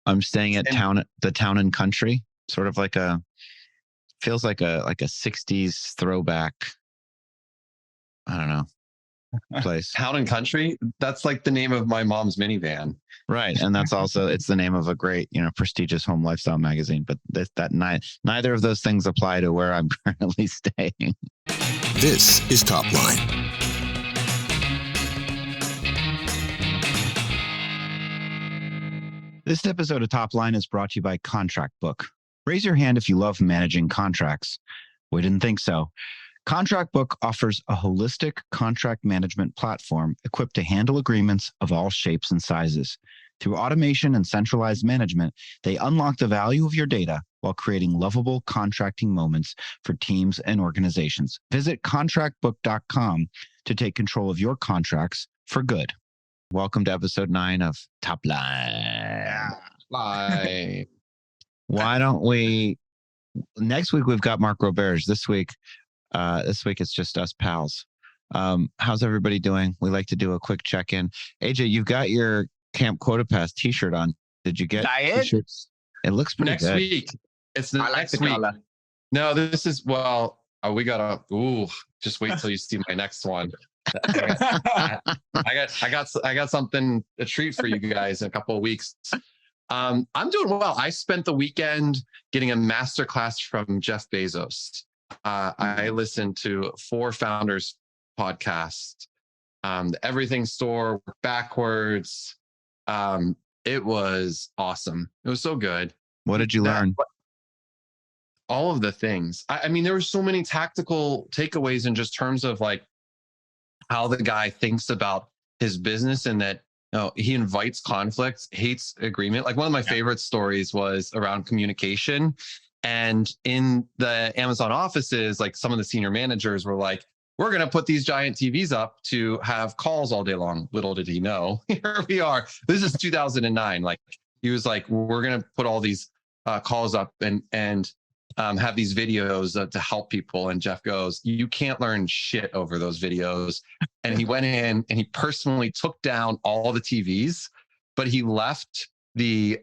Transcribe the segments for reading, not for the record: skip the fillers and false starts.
I'm staying at the Town and Country, sort of like feels like a 60s throwback. I don't know. Place. Town and Country. That's like the name of my mom's minivan. Right. And that's also, it's the name of a great, prestigious home lifestyle magazine, but neither of those things apply to where I'm currently staying. This is Top Line. This episode of Top Line is brought to you by Contract Book. Raise your hand if you love managing contracts. We didn't think so. Contract Book offers a holistic contract management platform equipped to handle agreements of all shapes and sizes. Through automation and centralized management, they unlock the value of your data while creating lovable contracting moments for teams and organizations. Visit contractbook.com to take control of your contracts for good. Welcome to episode 9 of Top Line. Bye. Why don't we... Next week, we've got Mark Roberge. This week, it's just us pals. How's everybody doing? We like to do a quick check-in. AJ, you've got your Camp Quota Pass t-shirt on. Did you get t-shirts? It looks pretty next good. Week. It's the I like next the week. color. No, this is, we got just wait till you see my next one. I got something, a treat for you guys in a couple of weeks. I'm doing well. I spent the weekend getting a masterclass from Jeff Bezos. I listened to 4 Founders podcasts, the Everything Store, Backwards. It was awesome. It was so good. What did you learn? All of the things. I mean, there were so many tactical takeaways in just terms of like how the guy thinks about his business, and that he invites conflict, hates agreement. Like one of my favorite stories was around communication. And in the Amazon offices, like some of the senior managers were like, we're going to put these giant TVs up to have calls all day long. Little did he know, here we are. This is 2009. Like he was like, we're going to put all these calls up and have these videos to help people. And Jeff goes, you can't learn shit over those videos. And he went in and he personally took down all the TVs, but he left the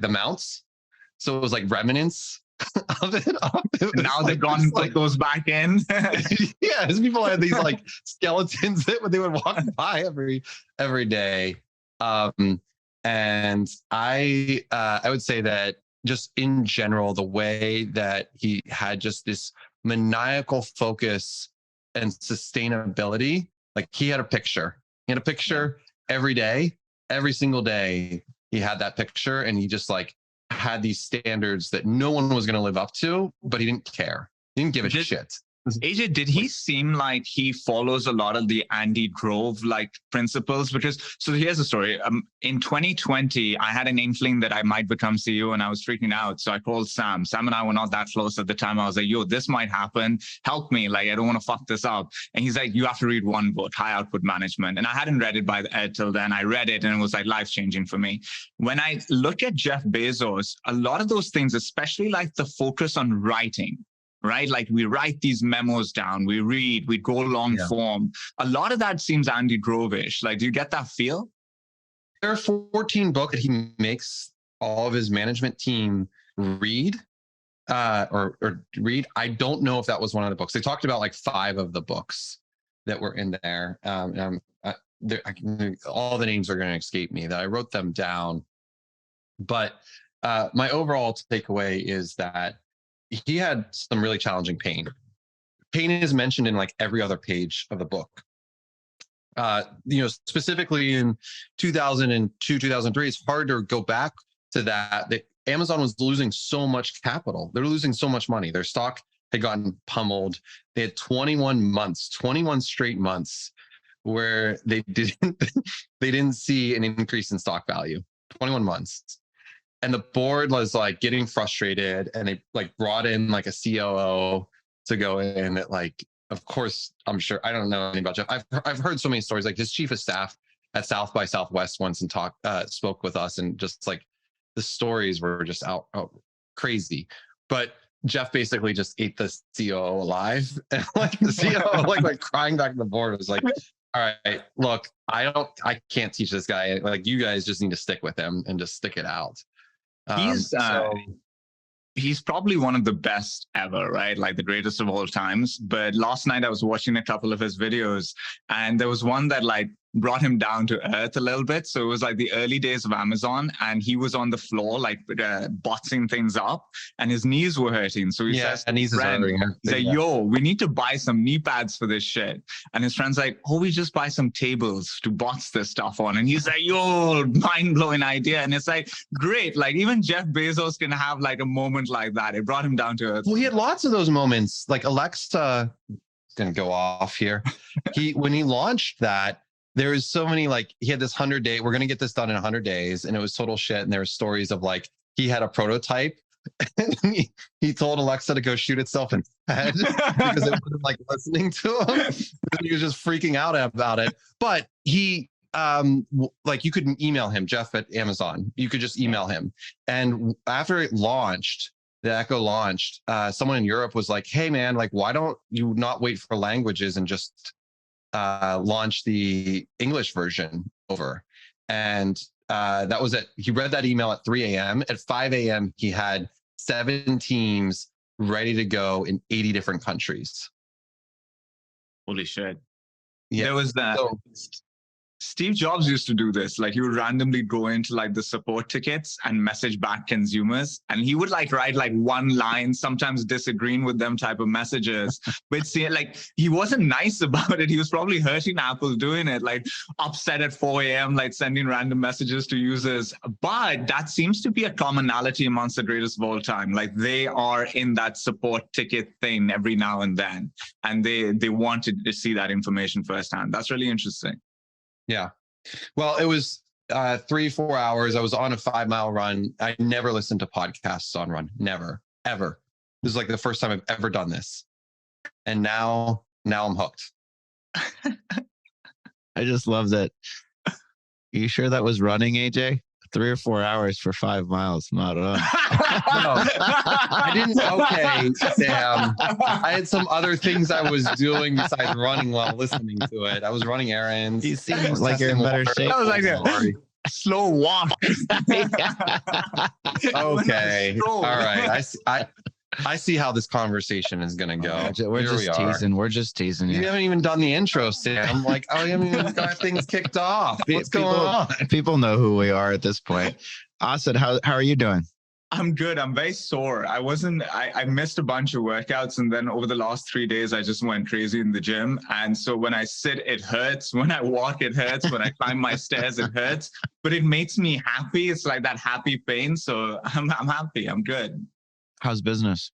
mounts. So it was like remnants of it. Now they've gone, like goes back in. Yeah, his people had these like skeletons that they would walk by every day. And I would say that just in general, the way that he had just this maniacal focus and sustainability, like he had a picture. He had a picture every day, every single day. He had that picture, and he just like had these standards that no one was going to live up to, but he didn't care. He didn't give a shit. AJ, did he seem like he follows a lot of the Andy Grove like principles? Because so here's the story. In 2020, I had an inkling that I might become CEO, and I was freaking out. So I called Sam. Sam and I were not that close at the time. I was like, yo, this might happen. Help me. Like, I don't want to fuck this up. And he's like, you have to read one book, High Output Management. And I hadn't read it till then. I read it and it was like life-changing for me. When I look at Jeff Bezos, a lot of those things, especially like the focus on writing, right? Like we write these memos down, we read, we go long form. A lot of that seems Andy Grove-ish. Like, do you get that feel? There are 14 books that he makes all of his management team read or read. I don't know if that was one of the books. They talked about like 5 of the books that were in there. All the names are going to escape me. That I wrote them down. But my overall takeaway is that he had some really challenging pain. Pain is mentioned in like every other page of the book. Specifically in 2002, 2003, it's hard to go back to that Amazon was losing so much capital. They're losing so much money. Their stock had gotten pummeled. They had 21 straight months where they didn't see an increase in stock value. 21 months. And the board was like getting frustrated, and they like brought in like a COO to go in. That like, of course, I'm sure, I don't know anything about Jeff. I've heard so many stories. Like his chief of staff at South by Southwest once and spoke with us, and just like the stories were just out crazy. But Jeff basically just ate the COO alive, and like the COO like crying back to the board was like, All right. Look, I can't teach this guy. Like, you guys just need to stick with him and just stick it out. He's So he's probably one of the best ever, right? Like the greatest of all times. But last night I was watching a couple of his videos, and there was one that like brought him down to earth a little bit. So it was like the early days of Amazon, and he was on the floor like boxing things up, and his knees were hurting. So he says, and he's like, "Yo, we need to buy some knee pads for this shit." And his friend's like, "Oh, we just buy some tables to box this stuff on." And he's like, "Yo, mind blowing idea." And it's like, great. Like even Jeff Bezos can have like a moment like that. It brought him down to earth. Well, he had lots of those moments. Like Alexa, gonna go off here. When he launched that, there was so many, like, he had this 100-day, we're going to get this done in 100 days. And it was total shit. And there were stories of like, he had a prototype and he told Alexa to go shoot itself in the head because it wasn't like listening to him. He was just freaking out about it. But he, like, you could email him, Jeff at Amazon. You could just email him. And after it launched, the Echo launched, someone in Europe was like, "Hey man, like, why don't you not wait for languages and just launch the English version over?" And that was it. He read that email at 3 a.m. At 5 a.m., he had 7 teams ready to go in 80 different countries. Holy shit. Yeah. There was that. So, Steve Jobs used to do this. Like he would randomly go into like the support tickets and message back consumers. And he would like write like one line, sometimes disagreeing with them type of messages. But see, like he wasn't nice about it. He was probably hurting Apple doing it, like upset at 4 a.m., like sending random messages to users. But that seems to be a commonality amongst the greatest of all time. Like they are in that support ticket thing every now and then. And they wanted to see that information firsthand. That's really interesting. yeah. Well, it was 3-4 hours. I was on a 5-mile run. I never listened to podcasts on run. Never, ever. This is like the first time I've ever done this. And now I'm hooked. I just love that. You sure that was running, AJ? 3 or 4 hours for 5 miles, not on. No, I didn't. Okay, Sam. I had some other things I was doing besides running while listening to it. I was running errands. You seem like you're in better shape. That was like a slow walk. Okay. All right. I see how this conversation is going to go. We're just teasing. We're just teasing You you. haven't even done the intro, Sam. I'm like, oh, you haven't even got things kicked off. What's going on? People know who we are at this point. Asad, how are you doing? I'm good. I'm very sore. I missed a bunch of workouts. And then over the last 3 days, I just went crazy in the gym. And so when I sit, it hurts. When I walk, it hurts. When I climb my stairs, it hurts. But it makes me happy. It's like that happy pain. So I'm happy. I'm good. How's business?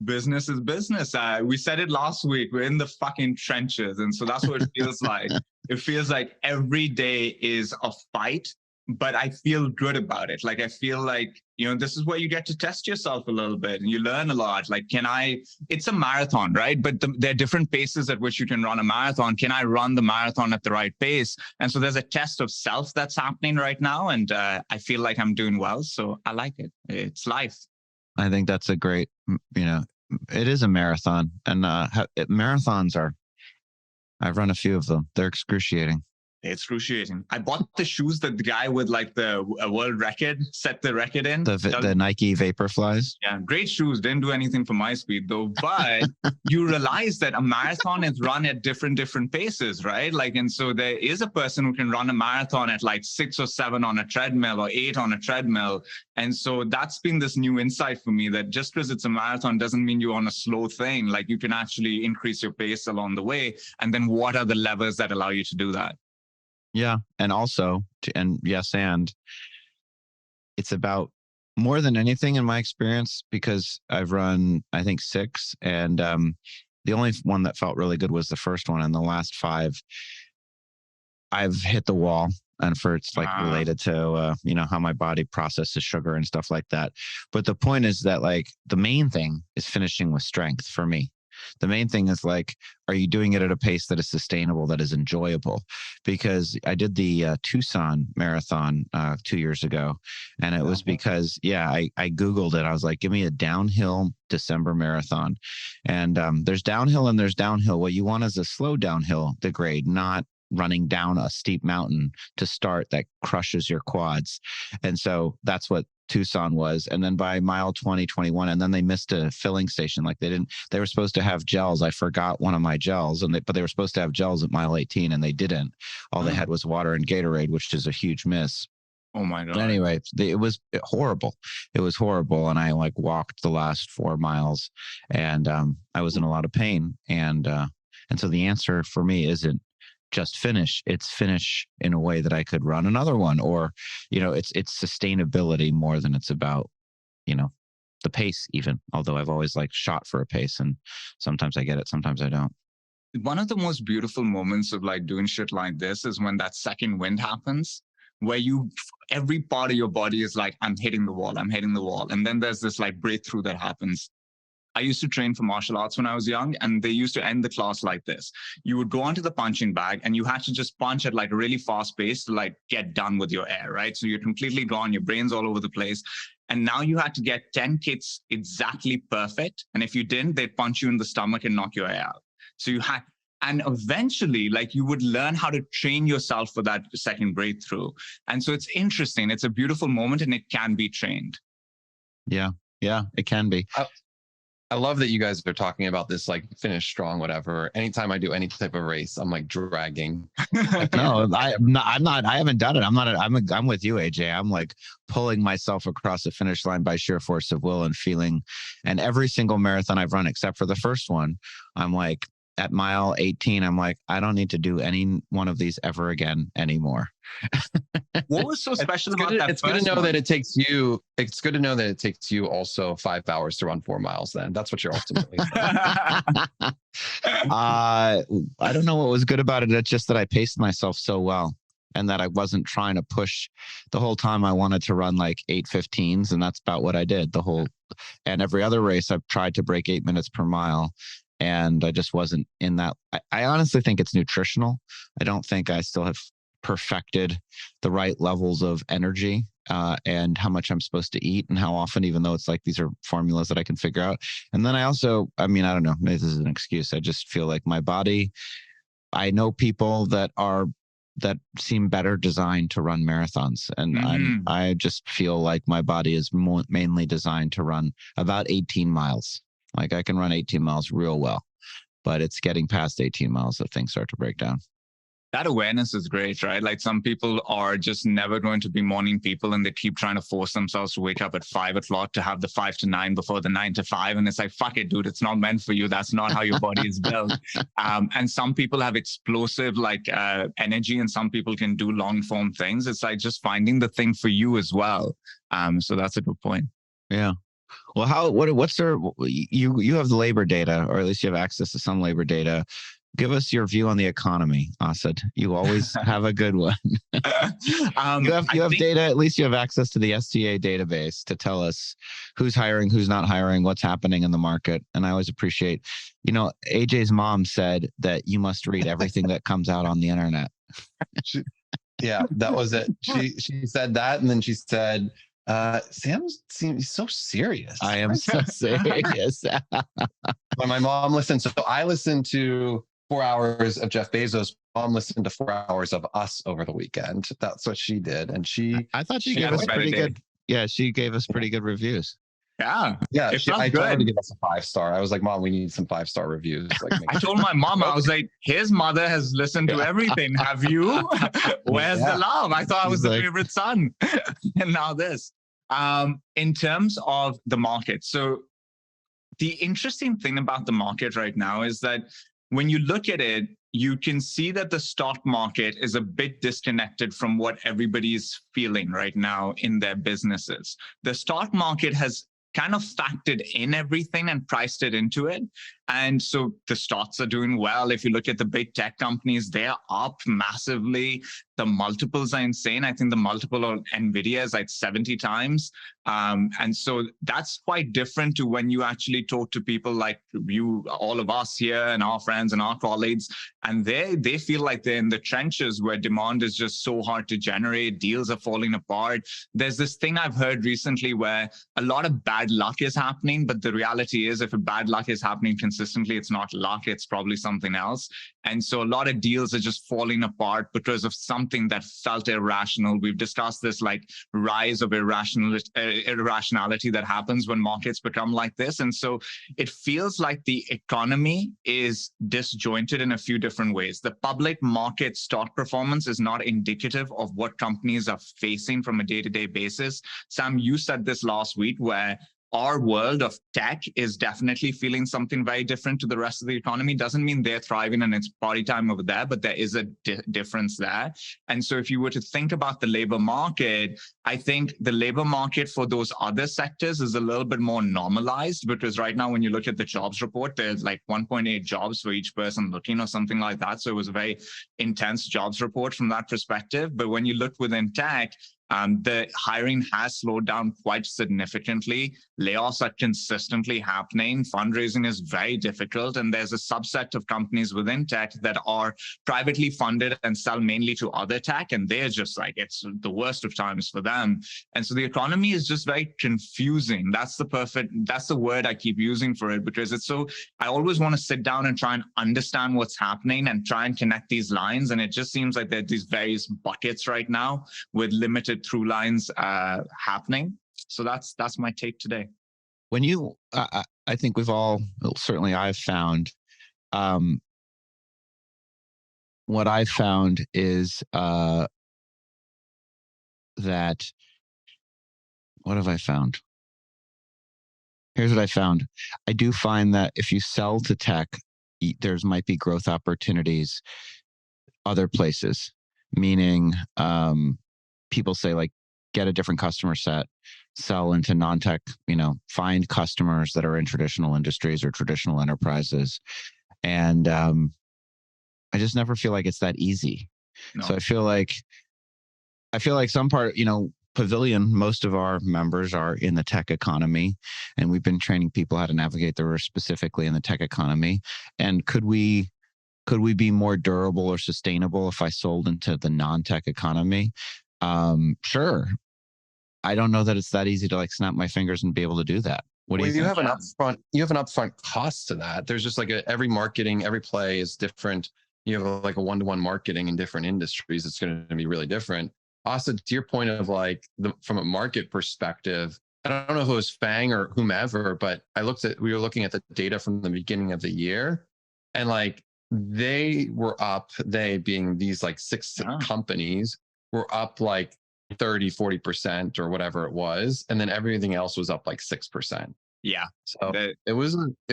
Business is business. We said it last week. We're in the fucking trenches. And so that's what it feels like. It feels like every day is a fight, but I feel good about it. Like, I feel like, this is where you get to test yourself a little bit and you learn a lot. Like, it's a marathon, right? But there are different paces at which you can run a marathon. Can I run the marathon at the right pace? And so there's a test of self that's happening right now. And I feel like I'm doing well. So I like it. It's life. I think that's a great, it is a marathon. And marathons I've run a few of them. They're excruciating. Excruciating. I bought the shoes that the guy with like the world record set the record in. The Nike Vaporflies. Yeah, great shoes. Didn't do anything for my speed though. But you realize that a marathon is run at different paces, right? Like, and so there is a person who can run a marathon at like 6 or 7 on a treadmill or 8 on a treadmill. And so that's been this new insight for me that just because it's a marathon doesn't mean you're on a slow thing. Like you can actually increase your pace along the way. And then what are the levers that allow you to do that? Yeah. And also, and it's about more than anything in my experience, because I've run, I think 6, and the only one that felt really good was the first one. And the last 5, I've hit the wall. And it's like related to, how my body processes sugar and stuff like that. But the point is that like the main thing is finishing with strength for me. The main thing is like, are you doing it at a pace that is sustainable, that is enjoyable? Because I did the Tucson marathon 2 years ago. And it was because, I Googled it. I was like, give me a downhill December marathon. And there's downhill and there's downhill. What you want is a slow downhill, the grade, not running down a steep mountain to start that crushes your quads. And so that's what Tucson was. And then by mile 20, 21, and then they missed a filling station. Like they were supposed to have gels. I forgot one of my gels, but they were supposed to have gels at mile 18 and they didn't. All they had was water and Gatorade, which is a huge miss. Oh my God. Anyway, it was horrible. It was horrible. And I like walked the last 4 miles and I was in a lot of pain. And so the answer for me isn't just finish. It's finish in a way that I could run another one, or, it's sustainability more than it's about, the pace even, although I've always like shot for a pace and sometimes I get it, sometimes I don't. One of the most beautiful moments of like doing shit like this is when that second wind happens, where every part of your body is like, I'm hitting the wall. And then there's this like breakthrough that happens. I used to train for martial arts when I was young, and they used to end the class like this. You would go onto the punching bag and you had to just punch at like a really fast pace to like get done with your air, right? So you're completely gone, your brain's all over the place. And now you had to get 10 kicks exactly perfect. And if you didn't, they'd punch you in the stomach and knock your air out. And eventually, like, you would learn how to train yourself for that second breakthrough. And so it's interesting. It's a beautiful moment and it can be trained. Yeah, it can be. I love that you guys are talking about this, like finish strong, whatever. Anytime I do any type of race, I'm like dragging. No, I'm not. I haven't done it. I'm with you, AJ. I'm like pulling myself across the finish line by sheer force of will and feeling. And every single marathon I've run, except for the first one, I'm like at mile 18, I'm like, I don't need to do any one of these ever again anymore. What was so special about that? It's good to know that it takes you. It's good to know that it takes you also 5 hours to run 4 miles. Then that's what you're ultimately. I don't know what was good about it. It's just that I paced myself so well, and that I wasn't trying to push the whole time. I wanted to run like 8:15s, and that's about what I did and every other race I've tried to break 8 minutes per mile. And I just wasn't in that. I honestly think it's nutritional. I don't think I still have perfected the right levels of energy and how much I'm supposed to eat and how often, even though it's like these are formulas that I can figure out. And then I don't know, maybe this is an excuse. I just feel like my body, I know people that seem better designed to run marathons. And I just feel like my body is mainly designed to run about 18 miles. Like I can run 18 miles real well, but it's getting past 18 miles that things start to break down. That awareness is great, right? Like some people are just never going to be morning people and they keep trying to force themselves to wake up at 5 o'clock to have the 5 to 9 before the 9 to 5. And it's like, fuck it, dude. It's not meant for you. That's not how your body is built. And some people have explosive energy and some people can do long form things. It's like just finding the thing for you as well. So that's a good point. Yeah. Well, you have the labor data, or at least you have access to some labor data. Give us your view on the economy, Asad. You always have a good one. You have data, at least you have access to the STA database to tell us who's hiring, who's not hiring, what's happening in the market. And I always appreciate, AJ's mom said that you must read everything that comes out on the internet. Yeah, that was it. She said that, and then she said, Sam seems so serious. I am so serious. When my mom listened, so I listened to 4 hours of Jeff Bezos. Mom listened to 4 hours of us over the weekend. That's what she did, and I thought she gave us pretty good. Yeah, she gave us pretty good reviews. Yeah. I told her to give us a 5-star. I was like, Mom, we need some 5-star reviews. I told my mom, I was like, his mother has listened to everything. Have you? Where's the love? I thought I was the favorite son. And now this. In terms of the market. So the interesting thing about the market right now is that when you look at it, you can see that the stock market is a bit disconnected from what everybody's feeling right now in their businesses. The stock market has kind of factored in everything and priced it into it. And so the stocks are doing well. If you look at the big tech companies, they're up massively. The multiples are insane. I think the multiple of NVIDIA is like 70 times. And so that's quite different to when you actually talk to people like you, all of us here and our friends and our colleagues, and they feel like they're in the trenches where demand is just so hard to generate. Deals are falling apart. There's this thing I've heard recently where a lot of bad luck is happening, but the reality is if a bad luck is happening consistently, consistently. It's not luck, it's probably something else. And so a lot of deals are just falling apart because of something that felt irrational. We've discussed this like rise of irrationality that happens when markets become like this. And so it feels like the economy is disjointed in a few different ways. The public market stock performance is not indicative of what companies are facing from a day-to-day basis. Sam, you said this last week where our world of tech is definitely feeling something very different to the rest of the economy. Doesn't mean they're thriving and it's party time over there, but there is a difference there. And so if you were to think about the labor market, I think the labor market for those other sectors is a little bit more normalized, because right now when you look at the jobs report, there's like 1.8 jobs for each person looking or something like that. So it was a very intense jobs report from that perspective. But when you look within tech, the hiring has slowed down quite significantly. Layoffs are consistently happening. Fundraising is very difficult. And there's a subset of companies within tech that are privately funded and sell mainly to other tech. And they're just like, it's the worst of times for them. And so the economy is just very confusing. That's the word I keep using for it, because it's so, I always want to sit down and try and understand what's happening and try and connect these lines. And it just seems like there are these various buckets right now with limited through lines happening. So that's my take today. When you, I think we've all, certainly I've found, what I've found is that, what have I found? Here's what I found. I do find that if you sell to tech, there's might be growth opportunities other places, meaning people say like, get a different customer set, sell into non-tech, find customers that are in traditional industries or traditional enterprises. And I just never feel like it's that easy. No. So I feel like some part, Pavilion, most of our members are in the tech economy, and we've been training people how to navigate the risk specifically in the tech economy. And could we be more durable or sustainable if I sold into the non-tech economy? Sure. I don't know that it's that easy to like snap my fingers and be able to do that. What do you think? You have an upfront cost to that. There's just like every play is different. You have like a one-to-one marketing in different industries. It's going to be really different. Also, to your point of like from a market perspective, I don't know if it was Fang or whomever, but we were looking at the data from the beginning of the year, and like they were up, they being these like six companies were up like 30-40% or whatever it was, and then everything else was up like 6%. Yeah, so it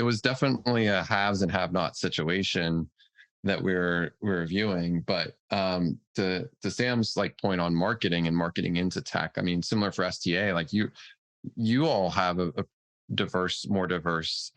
was definitely a haves and have-not situation that we're viewing. But to Sam's like point on marketing and marketing into tech, I mean, similar for STA, like you all have a more diverse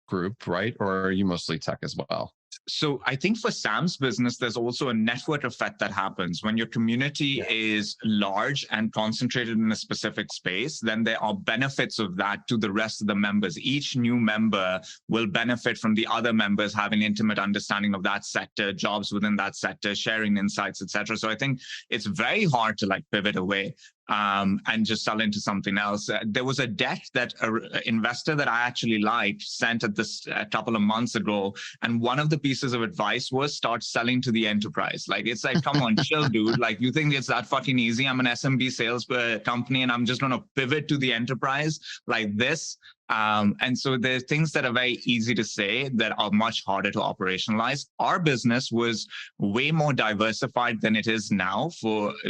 group, right? Or are you mostly tech as well? So I think for Sam's business, there's also a network effect that happens. When your community is large and concentrated in a specific space, then there are benefits of that to the rest of the members. Each new member will benefit from the other members having intimate understanding of that sector, jobs within that sector, sharing insights, etc. So I think it's very hard to like pivot away and just sell into something else. There was a deck that an investor that I actually liked sent at this a couple of months ago, and one of the pieces of advice was start selling to the enterprise. Like, it's like, come on, chill, dude. Like, you think it's that fucking easy? I'm an SMB sales company, and I'm just going to pivot to the enterprise like this. And so there's things that are very easy to say that are much harder to operationalize. Our business was way more diversified than it is now.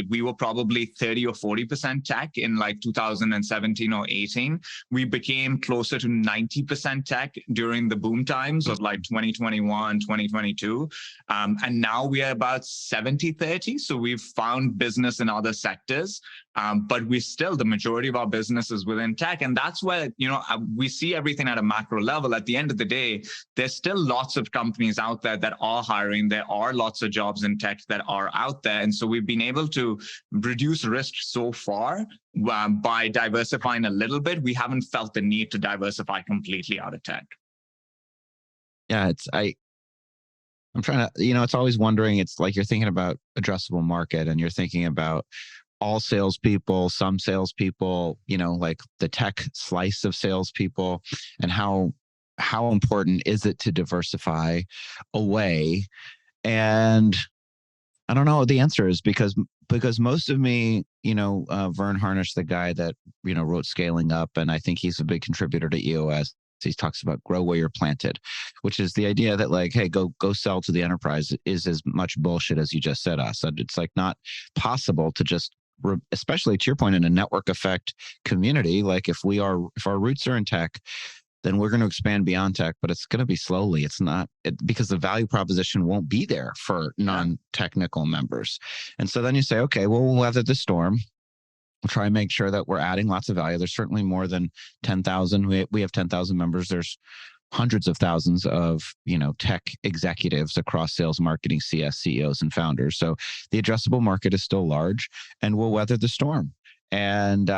We were probably 30 or 40% tech in like 2017 or 18. We became closer to 90% tech during the boom times of like 2021, 2022. And now we are about 70-30. So we've found business in other sectors. But the majority of our business is within tech. And that's where, we see everything at a macro level. At the end of the day, there's still lots of companies out there that are hiring. There are lots of jobs in tech that are out there. And so we've been able to reduce risk so far by diversifying a little bit. We haven't felt the need to diversify completely out of tech. Yeah, I'm trying to, it's always wondering, it's like you're thinking about addressable market and you're thinking about all salespeople, some salespeople, like the tech slice of salespeople, and how how important is it to diversify away? And I don't know what the answer is, because most of me, Vern Harnish, the guy that, wrote Scaling Up, and I think he's a big contributor to EOS. He talks about grow where you're planted, which is the idea that like, hey, go sell to the enterprise is as much bullshit as you just said, us. It's like not possible to just, especially to your point, in a network effect community. Like if our roots are in tech, then we're going to expand beyond tech, but it's going to be slowly. It's not because the value proposition won't be there for non-technical members. And so then you say, okay, well, we'll weather the storm. We'll try and make sure that we're adding lots of value. There's certainly more than 10,000. We have 10,000 members. There's hundreds of thousands of, tech executives across sales, marketing, CS, CEOs, and founders. So the addressable market is still large, and we'll weather the storm. And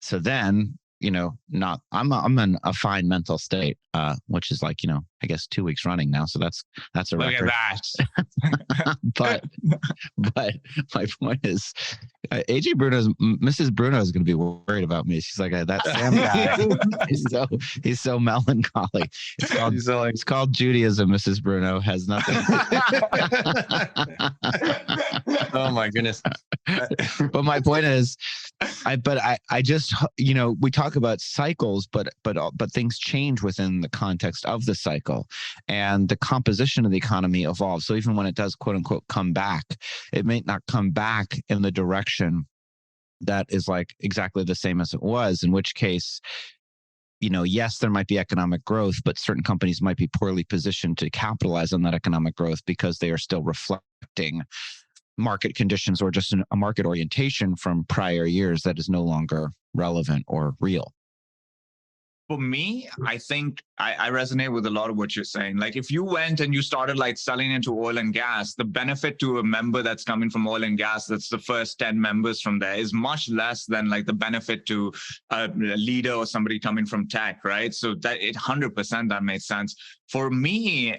so then, I'm in a fine mental state, which is like, I guess 2 weeks running now. So that's a record. Look at that. but my point is, Mrs. Bruno is going to be worried about me. She's like, that Sam guy, he's so melancholy. It's called Judaism. Mrs. Bruno has nothing. Oh my goodness. But my point is, I just, we talk about cycles, but things change within the context of the cycle, and the composition of the economy evolves. So even when it does, quote unquote, come back, it may not come back in the direction that is like exactly the same as it was, in which case, yes, there might be economic growth, but certain companies might be poorly positioned to capitalize on that economic growth because they are still reflecting market conditions or just a market orientation from prior years that is no longer relevant or real. For me, I think I resonate with a lot of what you're saying. Like if you went and you started like selling into oil and gas, the benefit to a member that's coming from oil and gas, that's the first 10 members from there, is much less than like the benefit to a leader or somebody coming from tech, right? So that 100% that makes sense. For me,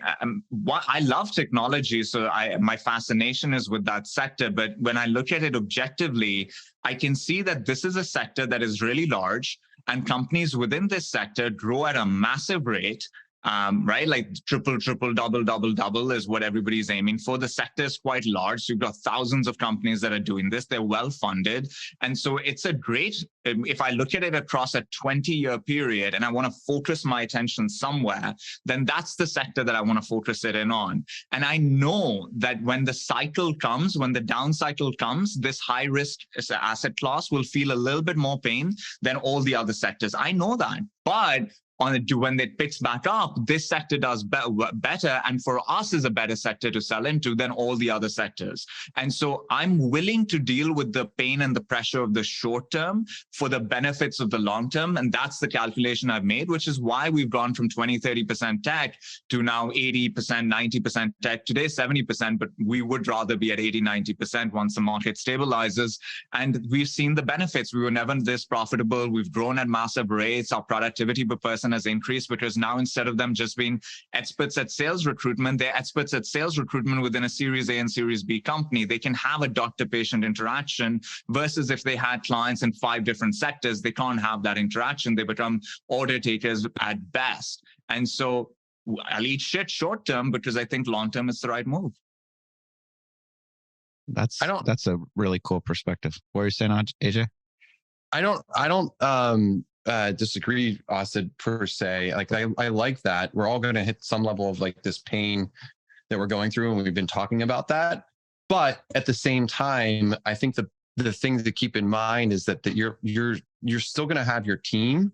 I love technology, so my fascination is with that sector. But when I look at it objectively, I can see that this is a sector that is really large, and companies within this sector grow at a massive rate, right? Like triple, double is what everybody's aiming for. The sector is quite large. So you've got thousands of companies that are doing this. They're well funded. And so it's a great, if I look at it across a 20-year period and I want to focus my attention somewhere, then that's the sector that I want to focus it in on. And I know that when the cycle comes, when the down cycle comes, this high risk asset class will feel a little bit more pain than all the other sectors. I know that. But when it picks back up, this sector does better, and for us is a better sector to sell into than all the other sectors. And so I'm willing to deal with the pain and the pressure of the short term for the benefits of the long term. And that's the calculation I've made, which is why we've gone from 20-30% tech to now 80%, 90% tech, today 70%, but we would rather be at 80-90% once the market stabilizes. And we've seen the benefits. We were never this profitable. We've grown at massive rates. Our productivity per person has increased, because now instead of them just being experts at sales recruitment, they're experts at sales recruitment within a Series A and Series B company. They can have a doctor-patient interaction, versus if they had clients in 5 different sectors, they can't have that interaction. They become order takers at best. And so I'll eat shit short term, because I think long term it's the right move. That's a really cool perspective. What are you saying, AJ? I don't disagree, Austin, per se. Like I like that. We're all going to hit some level of like this pain that we're going through, and we've been talking about that. But at the same time, I think the thing to keep in mind is that you're still going to have your team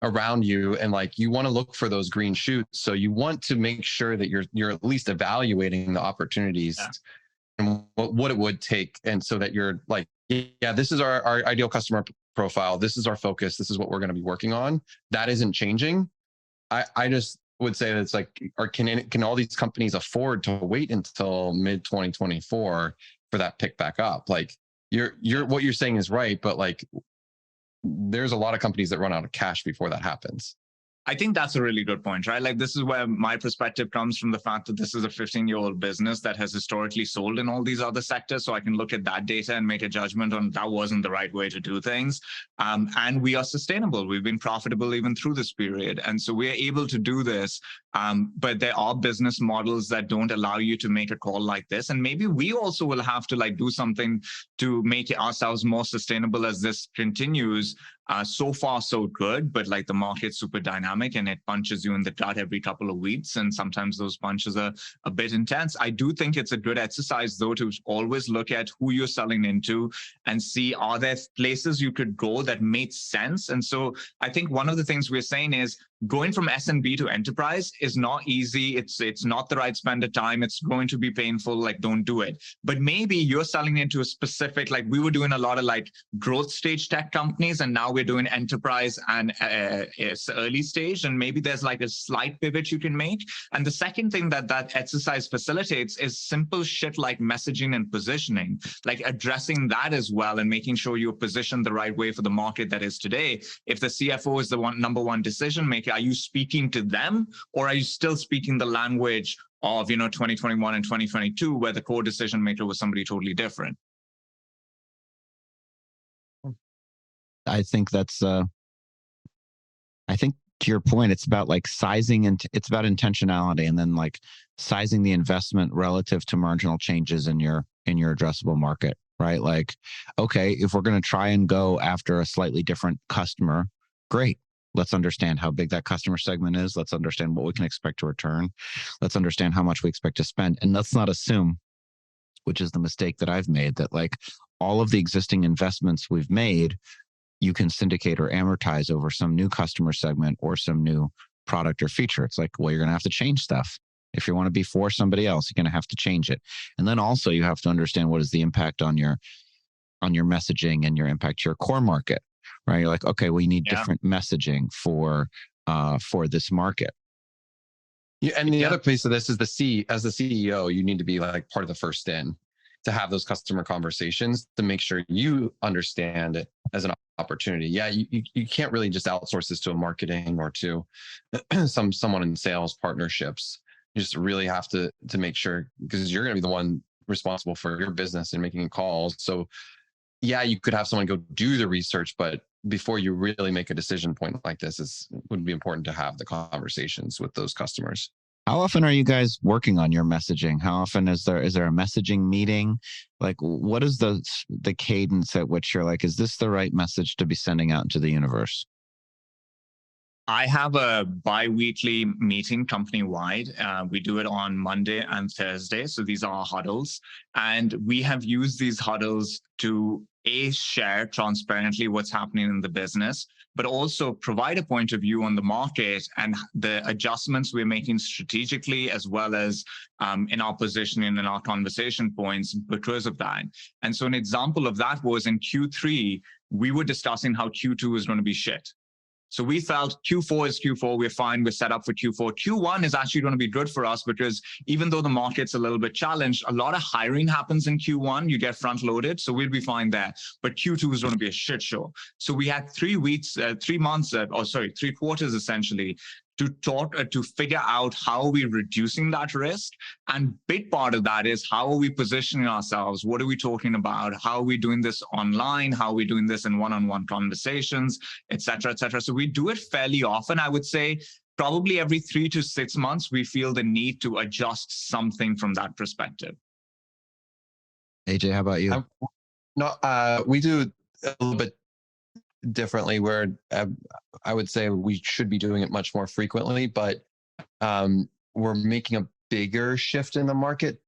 around you, and like you want to look for those green shoots. So you want to make sure that you're at least evaluating the opportunities and what it would take, and so that you're like, yeah, this is our ideal customer profile. This is our focus. This is what we're going to be working on. That isn't changing. I just would say that it's like, can all these companies afford to wait until mid 2024 for that pick back up? Like what you're saying is right, but like there's a lot of companies that run out of cash before that happens. I think that's a really good point, right? Like, this is where my perspective comes from, the fact that this is a 15-year-old business that has historically sold in all these other sectors. So I can look at that data and make a judgment on that wasn't the right way to do things. And we are sustainable. We've been profitable even through this period. And so we're able to do this. But there are business models that don't allow you to make a call like this. And maybe we also will have to like do something to make ourselves more sustainable as this continues. So far, so good, but like the market's super dynamic and it punches you in the gut every couple of weeks. And sometimes those punches are a bit intense. I do think it's a good exercise, though, to always look at who you're selling into and see, are there places you could go that make sense? And so I think one of the things we're saying is going from SMB to enterprise is not easy. It's not the right spend of time. It's going to be painful. Like, don't do it. But maybe you're selling into a specific, like we were doing a lot of like growth stage tech companies, and now we're doing enterprise and it's early stage. And maybe there's like a slight pivot you can make. And the second thing that exercise facilitates is simple shit like messaging and positioning, like addressing that as well and making sure you're positioned the right way for the market that is today. If the CFO is the number one decision maker, are you speaking to them, or are you still speaking the language of 2021 and 2022, where the core decision maker was somebody totally different? I think that's I think to your point, it's about like sizing, and it's about intentionality, and then like sizing the investment relative to marginal changes in your addressable market, right? Like, okay, if we're going to try and go after a slightly different customer, great. Let's understand how big that customer segment is. Let's understand what we can expect to return. Let's understand how much we expect to spend. And let's not assume, which is the mistake that I've made, that like all of the existing investments we've made, you can syndicate or amortize over some new customer segment or some new product or feature. It's like, well, you're going to have to change stuff. If you want to be for somebody else, you're going to have to change it. And then also you have to understand what is the impact on your messaging and your impact to your core market, right? You're like, okay, we need different messaging for this market. Yeah, and the other piece of this is as the CEO, you need to be like part of the first in to have those customer conversations to make sure you understand it as an opportunity. Yeah, you can't really just outsource this to a marketing or to someone in sales partnerships. You just really have to make sure, because you're going to be the one responsible for your business and making calls. So yeah, you could have someone go do the research, but before you really make a decision point like this, it would be important to have the conversations with those customers. How often are you guys working on your messaging? How often is there a messaging meeting? Like, what is the cadence at which you're like, is this the right message to be sending out into the universe? I have a bi-weekly meeting company-wide. We do it on Monday and Thursday. So these are our huddles. And we have used these huddles to share transparently what's happening in the business, but also provide a point of view on the market and the adjustments we're making strategically, as well as in our positioning and our conversation points because of that. And so an example of that was in Q3, we were discussing how Q2 is going to be shit. So we felt Q4 is Q4. We're fine. We're set up for Q4. Q1 is actually going to be good for us because even though the market's a little bit challenged, a lot of hiring happens in Q1. You get front loaded. So we'll be fine there. But Q2 is going to be a shit show. So we had 3 quarters essentially to figure out how we're reducing that risk. And big part of that is, how are we positioning ourselves? What are we talking about? How are we doing this online? How are we doing this in one-on-one conversations, et cetera, et cetera. So we do it fairly often. I would say probably every 3 to 6 months, we feel the need to adjust something from that perspective. AJ, how about you? We do a little bit differently, where I would say we should be doing it much more frequently, but we're making a bigger shift in the market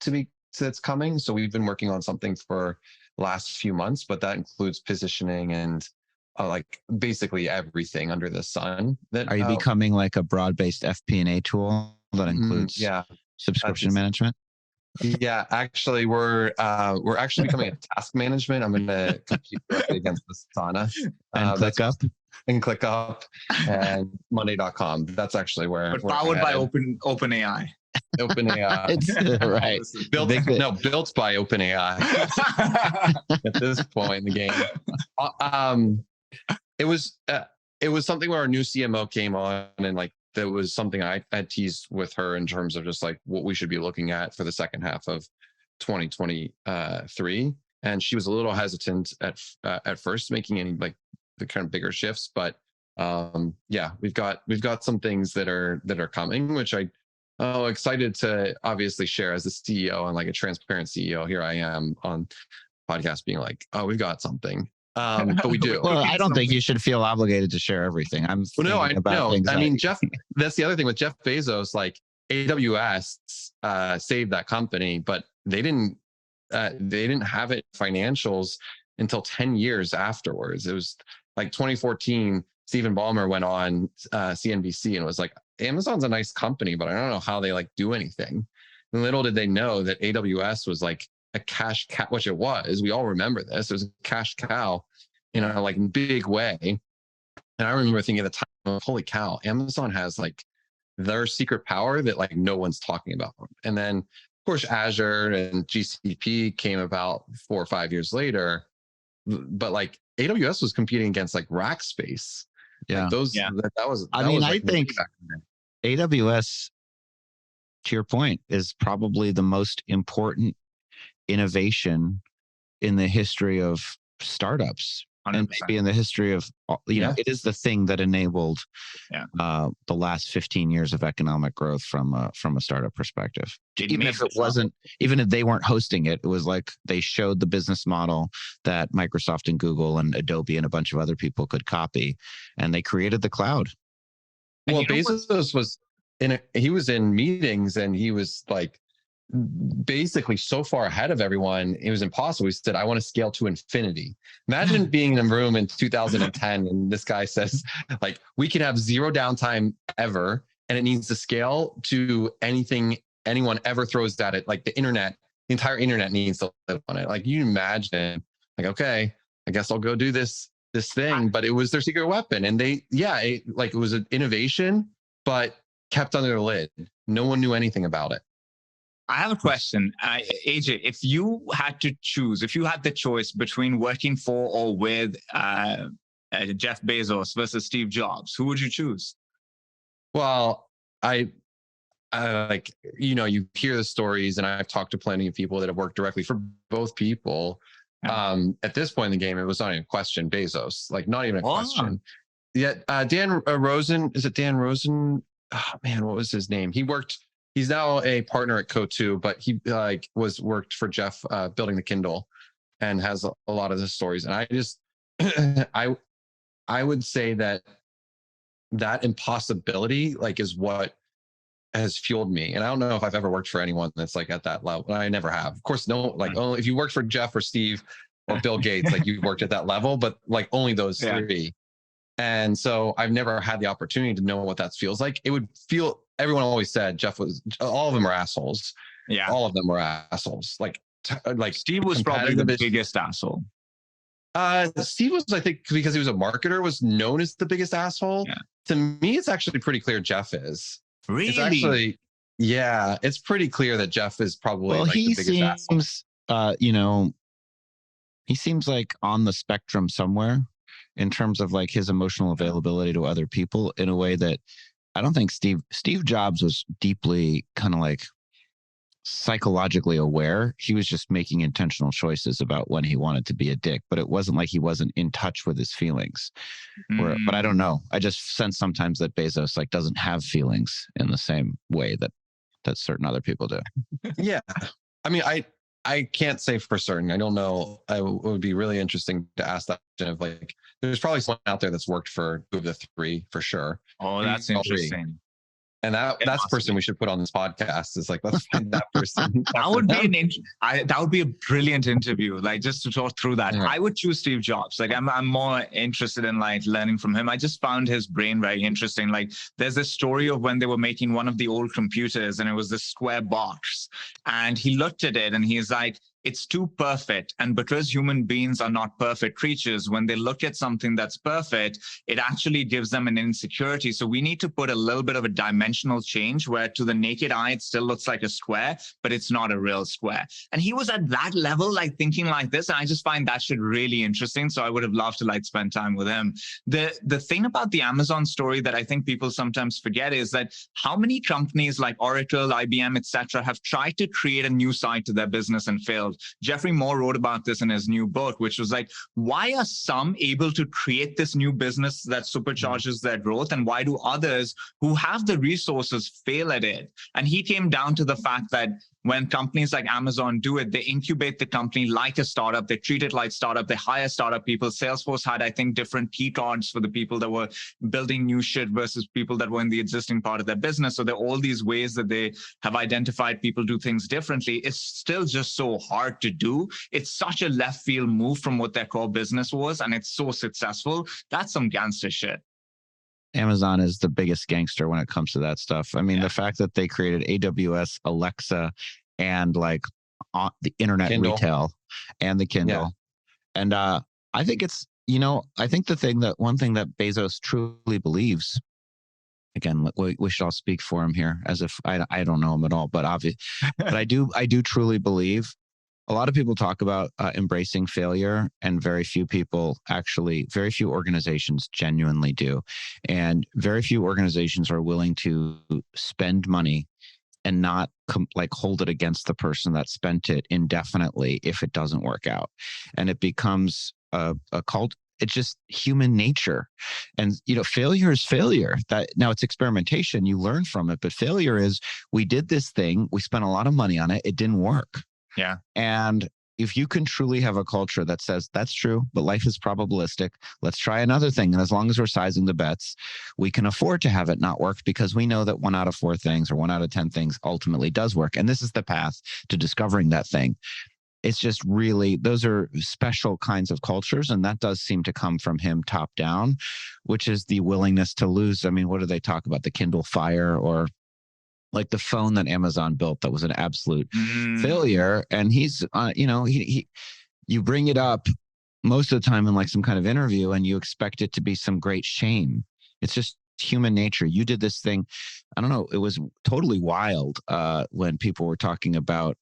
that's coming. So we've been working on something for the last few months, but that includes positioning and like basically everything under the sun. Are you becoming like a broad-based FP&A tool that includes subscription management? Yeah, actually, we're actually becoming a task management. I'm going to compete directly against Asana and ClickUp and Monday.com. That's actually where. But powered by OpenAI. OpenAI, right? Built by OpenAI. At this point in the game, it was it was something where our new CMO came on, and like that was something I had teased with her in terms of just like what we should be looking at for the second half of 2023. And she was a little hesitant at first making any like the kind of bigger shifts, but yeah, we've got some things that are coming, which excited to obviously share as a CEO and like a transparent CEO. Here I am on podcast being like, oh, we've got something. But we do. Well, I don't think you should feel obligated to share everything. I'm thinking about things. I mean, Jeff, that's the other thing with Jeff Bezos, like AWS saved that company, but they didn't have it financials until 10 years afterwards. It was like 2014, Stephen Ballmer went on CNBC and was like, Amazon's a nice company, but I don't know how they like do anything. And little did they know that AWS was like a cash cow, which it was. We all remember this. It was a cash cow in a like big way. And I remember thinking at the time, holy cow, Amazon has like their secret power that like no one's talking about. And then of course, Azure and GCP came about 4 or 5 years later, but like AWS was competing against like Rackspace. Yeah. Like that was. I mean, I think AWS, to your point, is probably the most important innovation in the history of startups 100%. And maybe in the history of, you know, it is the thing that enabled the last 15 years of economic growth from a startup perspective. Even if it wasn't, even if they weren't hosting it, it was like they showed the business model that Microsoft and Google and Adobe and a bunch of other people could copy, and they created the cloud. Well, Bezos was he was in meetings and he was like basically so far ahead of everyone, it was impossible. He said, I want to scale to infinity. Imagine being in a room in 2010 and this guy says, like, we can have zero downtime ever, and it needs to scale to anything anyone ever throws at it. Like the entire internet needs to live on it. Like, you imagine, like, okay, I guess I'll go do this thing. But it was their secret weapon. And it was an innovation, but kept under the lid. No one knew anything about it. I have a question. AJ, if you had to choose, if you had the choice between working for or with Jeff Bezos versus Steve Jobs, who would you choose? Well, I like, you know, you hear the stories, and I've talked to plenty of people that have worked directly for both people. At this point in the game, it was not even a question, Bezos, like not even a question. Yet Dan Rosen, is it Dan Rosen? Oh, man, what was his name? He's now a partner at Co2, but he worked for Jeff building the Kindle, and has a lot of the stories. And I just, I would say that impossibility like is what has fueled me. And I don't know if I've ever worked for anyone that's like at that level. I never have. Of course, no, like only if you worked for Jeff or Steve or Bill Gates, like you've worked at that level, but like only those three. And so I've never had the opportunity to know what that feels like. It would feel, everyone always said all of them were assholes. Yeah. All of them were assholes. Like Steve was probably the biggest asshole. Steve was, I think, because he was a marketer, was known as the biggest asshole. Yeah. To me, it's actually pretty clear Jeff is. Really? It's actually, yeah, it's pretty clear that Jeff is probably the biggest asshole. You know, he seems like on the spectrum somewhere in terms of like his emotional availability to other people in a way that I don't think Steve Jobs was deeply kind of like psychologically aware. He was just making intentional choices about when he wanted to be a dick, but it wasn't like he wasn't in touch with his feelings. But I don't know. I just sense sometimes that Bezos like doesn't have feelings in the same way that certain other people do. Yeah. I mean, I can't say for certain. I don't know. It would be really interesting to ask that question of like, there's probably someone out there that's worked for two of the three for sure. Oh, that's interesting. And that's the person we should put on this podcast. Is like, let's find that person. That would be a brilliant interview. Like, just to talk through that. Yeah. I would choose Steve Jobs. Like, I'm more interested in like learning from him. I just found his brain very interesting. Like, there's this story of when they were making one of the old computers, and it was this square box, and he looked at it and he's like, it's too perfect. And because human beings are not perfect creatures, when they look at something that's perfect, it actually gives them an insecurity. So we need to put a little bit of a dimensional change where to the naked eye, it still looks like a square, but it's not a real square. And he was at that level, like thinking like this. And I just find that shit really interesting. So I would have loved to like spend time with him. The thing about the Amazon story that I think people sometimes forget is that how many companies like Oracle, IBM, etc., have tried to create a new side to their business and failed. Jeffrey Moore wrote about this in his new book, which was like, why are some able to create this new business that supercharges their growth, and why do others who have the resources fail at it? And he came down to the fact that when companies like Amazon do it, they incubate the company like a startup. They treat it like startup. They hire startup people. Salesforce had, I think, different key cards for the people that were building new shit versus people that were in the existing part of their business. So there are all these ways that they have identified people do things differently. It's still just so hard to do. It's such a left field move from what their core business was, and it's so successful. That's some gangster shit. Amazon is the biggest gangster when it comes to that stuff. I mean, the fact that they created AWS, Alexa, and like the internet Kindle. Retail and the Kindle. Yeah. And I think it's, I think one thing that Bezos truly believes, again, we should all speak for him here as if I don't know him at all, but obviously, but I do truly believe. A lot of people talk about embracing failure, and very few organizations genuinely do. And very few organizations are willing to spend money and not hold it against the person that spent it indefinitely if it doesn't work out. And it becomes a cult. It's just human nature. And, failure is failure. Now it's experimentation. You learn from it. But failure is, we did this thing. We spent a lot of money on it. It didn't work. Yeah. And if you can truly have a culture that says that's true, but life is probabilistic, let's try another thing. And as long as we're sizing the bets, we can afford to have it not work, because we know that 1 out of 4 things or 1 out of 10 things ultimately does work. And this is the path to discovering that thing. It's just really, those are special kinds of cultures. And that does seem to come from him top down, which is the willingness to lose. I mean, what do they talk about? The Kindle Fire, or like the phone that Amazon built that was an absolute failure. And he's, you bring it up most of the time in like some kind of interview, and you expect it to be some great shame. It's just human nature. You did this thing. I don't know. It was totally wild when people were talking about,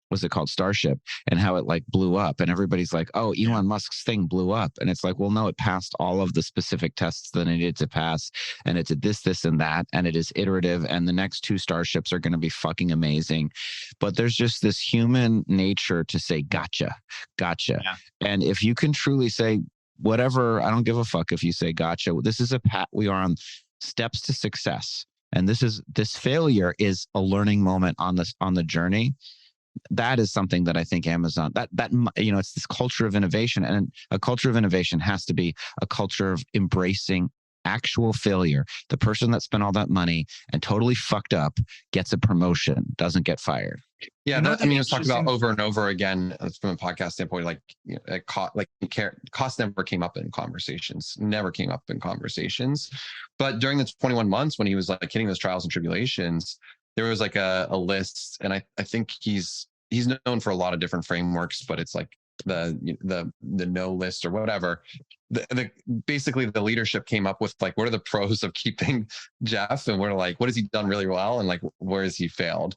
what's it called? Starship, and how it like blew up, and everybody's like, oh, Elon Musk's thing blew up. And it's like, well, no, it passed all of the specific tests that it needed to pass. And it did this, and that, and it is iterative. And the next 2 starships are going to be fucking amazing. But there's just this human nature to say, gotcha. Yeah. And if you can truly say whatever, I don't give a fuck if you say, gotcha. This is we are on steps to success. And this failure is a learning moment on the journey. That is something that I think Amazon, that it's this culture of innovation, and a culture of innovation has to be a culture of embracing actual failure. The person that spent all that money and totally fucked up gets a promotion, doesn't get fired. Yeah, it's talked about over and over again from a podcast standpoint. Cost never came up in conversations. But during the 21 months when he was like hitting those trials and tribulations, there was like a list, and I think he's known for a lot of different frameworks, but it's like the no list or whatever. Basically the leadership came up with like, what are the pros of keeping Jeff, and we're like, what has he done really well, and like where has he failed?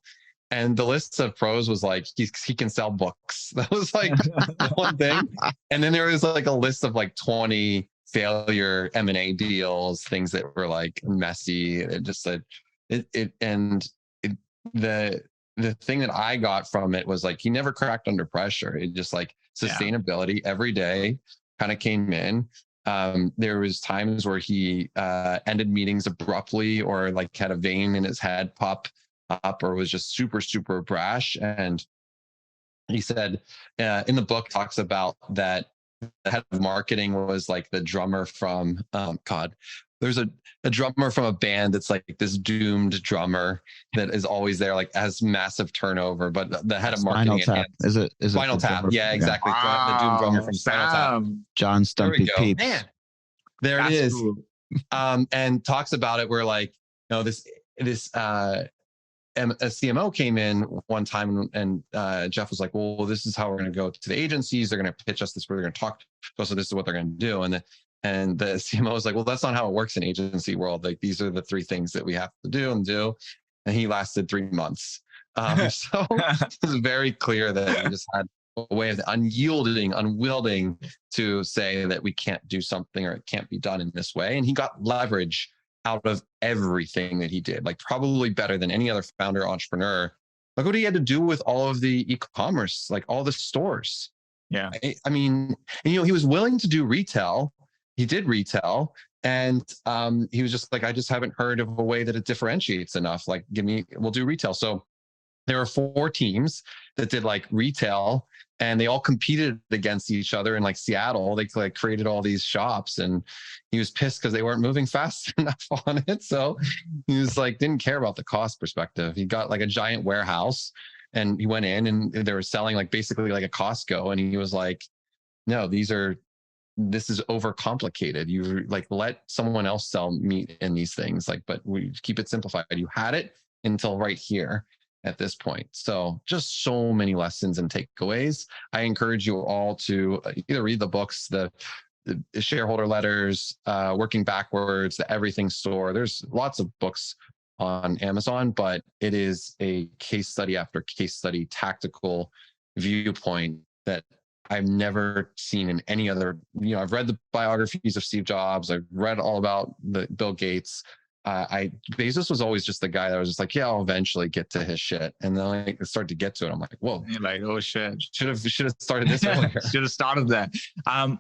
And the list of pros was like, he can sell books. That was like one thing. And then there was like a list of like 20 failure M&A deals, things that were like messy. It just said the thing that I got from it was like, he never cracked under pressure. It just like sustainability every day kind of came in. There was times where he ended meetings abruptly, or like had a vein in his head pop up, or was just super, super brash. And he said in the book, talks about that the head of marketing was like the drummer from there's a drummer from a band that's like this doomed drummer that is always there, like has massive turnover, but the head of marketing is it Spinal Tap? Yeah, exactly. Wow. The doomed drummer from Spinal Tap, John Stumpy Peeps. Man, there it is. Cool. And talks about it where like, this a CMO came in one time and Jeff was like, well, this is how we're going to go to the agencies. They're going to pitch us this, we're going to talk to us. So this is what they're going to do. And the CMO was like, well, that's not how it works in agency world. Like, these are the three things that we have to do. And he lasted 3 months. So it was very clear that he just had a way of unwielding to say that we can't do something or it can't be done in this way. And he got leverage out of everything that he did, like probably better than any other founder entrepreneur. Look what he had to do with all of the e-commerce, like all the stores. Yeah. I mean, and, he was willing to do retail. He did retail. And he was just like, I just haven't heard of a way that it differentiates enough. Like, we'll do retail. So there were 4 teams that did like retail, and they all competed against each other in like Seattle. They like created all these shops, and he was pissed because they weren't moving fast enough on it. So he was like, didn't care about the cost perspective. He got like a giant warehouse, and he went in and they were selling like basically like a Costco. And he was like, no, this is overcomplicated. You like let someone else sell meat in these things, like, but we keep it simplified. You had it until right here at this point. So just so many lessons and takeaways. I encourage you all to either read the books, the shareholder letters, Working Backwards, the Everything Store. There's lots of books on Amazon, but it is a case study after case study, tactical viewpoint that I've never seen in any other. I've read the biographies of Steve Jobs. I've read all about the Bill Gates. Bezos was always just the guy that was just like, yeah, I'll eventually get to his shit. And then I started to get to it. I'm like, whoa. You're like, oh shit. Should have started this earlier. Should have started there.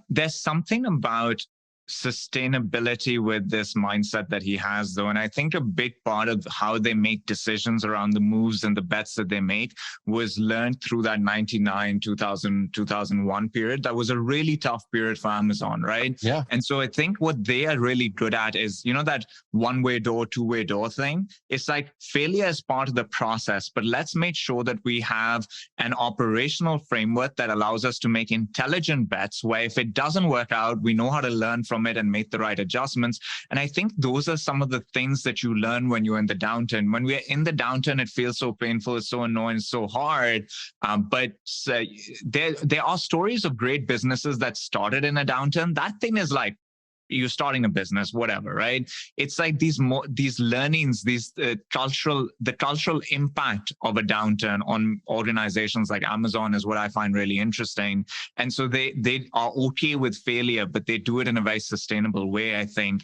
There's something about sustainability with this mindset that he has, though. And I think a big part of how they make decisions around the moves and the bets that they make was learned through that 99, 2000, 2001 period. That was a really tough period for Amazon, right? Yeah. And so I think what they are really good at is, that one-way door, two-way door thing. It's like failure is part of the process, but let's make sure that we have an operational framework that allows us to make intelligent bets where if it doesn't work out, we know how to learn from it and make the right adjustments. And I think those are some of the things that you learn when you're in the downturn. When we're in the downturn, it feels so painful, it's so annoying, so hard. But there are stories of great businesses that started in a downturn. That thing is like, you're starting a business, whatever, right? It's like these learnings, the cultural impact of a downturn on organizations like Amazon is what I find really interesting. And so they are okay with failure, but they do it in a very sustainable way, I think,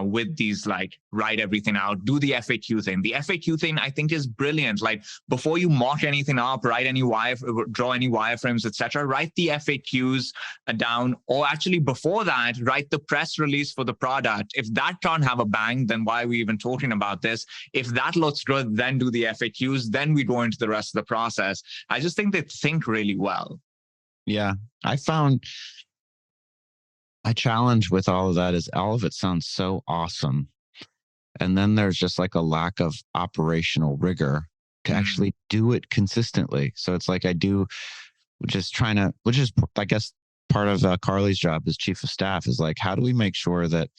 with these like write everything out, do the FAQ thing. The FAQ thing I think is brilliant. Like before you mock anything up, draw any wireframes, etc., write the FAQs down, or actually before that, write the press release for the product. If that can't have a bang, then why are we even talking about this? If that looks good, then do the FAQs, then we go into the rest of the process. I just think they think really well. Yeah. I found my challenge with all of that is all of it sounds so awesome. And then there's just like a lack of operational rigor to actually do it consistently. So it's like I do just trying to, which is, I guess, part of Carly's job as chief of staff is like, how do we make sure that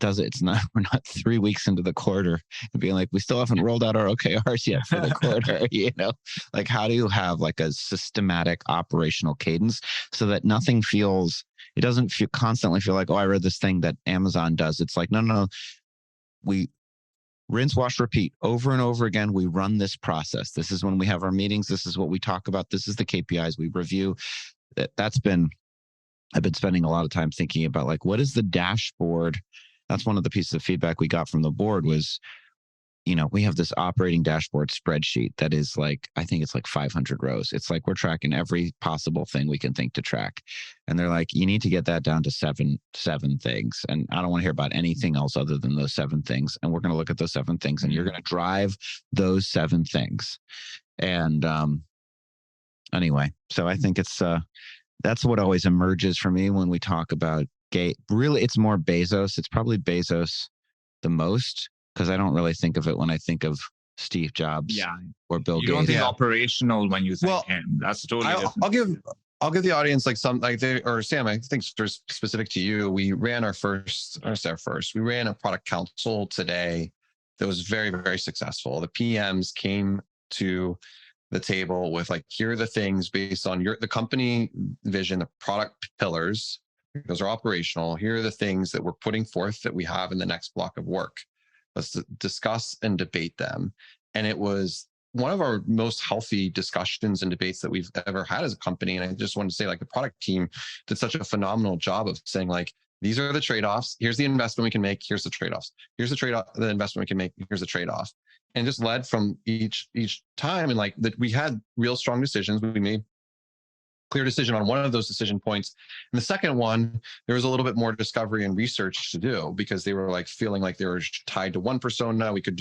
we're not 3 weeks into the quarter and being like, we still haven't rolled out our OKRs yet for the quarter, like how do you have like a systematic operational cadence so that it doesn't constantly feel like, oh, I read this thing that Amazon does. It's like, no, we rinse, wash, repeat over and over again. We run this process. This is when we have our meetings. This is what we talk about. This is the KPIs we review. I've been spending a lot of time thinking about like, what is the dashboard? That's one of the pieces of feedback we got from the board was, we have this operating dashboard spreadsheet that is like, I think it's like 500 rows. It's like we're tracking every possible thing we can think to track. And they're like, you need to get that down to seven things. And I don't want to hear about anything else other than those 7 things. And we're going to look at those 7 things and you're going to drive those 7 things. And anyway, so I think that's what always emerges for me when we talk about really, it's more Bezos. It's probably Bezos the most, because I don't really think of it when I think of Steve Jobs or Bill Gates. You don't think operational when you think him. That's totally different. I'll give the audience like some or Sam, I think specific to you. We ran we ran a product council today that was very, very successful. The PMs came to the table with like, here are the things based on the company vision, the product pillars. Those are operational. Here are the things that we're putting forth that we have in the next block of work. Let's discuss and debate them. And it was one of our most healthy discussions and debates that we've ever had as a company. And I just wanted to say, like, the product team did such a phenomenal job of saying, like, these are the trade-offs. Here's the investment we can make. Here's the trade-offs. Here's the trade-off, the investment we can make. Here's the trade-off. And just led from each time. And like that, we had real strong decisions. We made clear decision on one of those decision points. And the second one, there was a little bit more discovery and research to do, because they were like feeling like they were tied to one persona. We could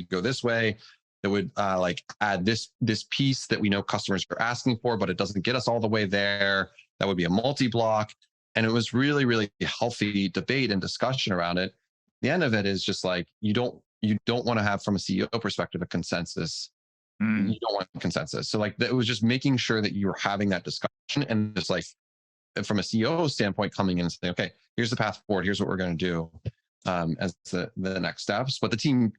go this way. That would like add this piece that we know customers are asking for, but it doesn't get us all the way there. That would be a multi-block. And it was really, really healthy debate and discussion around it. The end of it is just like, you don't want to have, from a CEO perspective, a consensus. You don't want consensus. So like, it was just making sure that you were having that discussion, and just like, from a CEO standpoint, coming in and saying, okay, here's the path forward. Here's what we're going to do as the next steps. But the team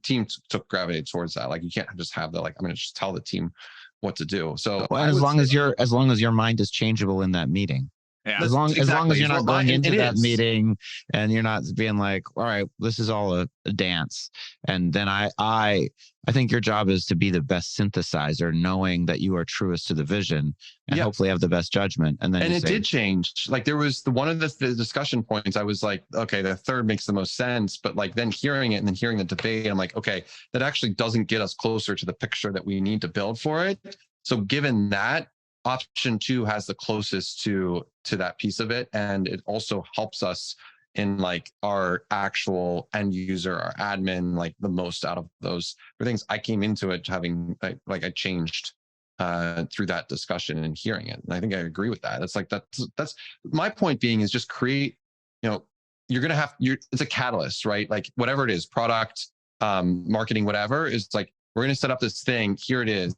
took gravity towards that. Like, you can't just have I'm going to just tell the team what to do. So as long as your mind is changeable in that meeting. Yeah, as long as you're not going into that meeting and you're not being like, all right, this is all a dance. And then I think your job is to be the best synthesizer, knowing that you are truest to the vision, and hopefully have the best judgment. And then it did change. Like, there was one of the discussion points, I was like, okay, the third makes the most sense. But like, then hearing it and then hearing the debate, I'm like, okay, that actually doesn't get us closer to the picture that we need to build for it. So given that, option 2 has the closest to that piece of it. And it also helps us in like our actual end user, our admin, like the most out of those things. I came into it having I changed through that discussion and hearing it. And I think I agree with that. It's like, that's my point being, is just create, you're going to it's a catalyst, right? Like, whatever it is, product, marketing, whatever, is like, we're going to set up this thing. Here it is.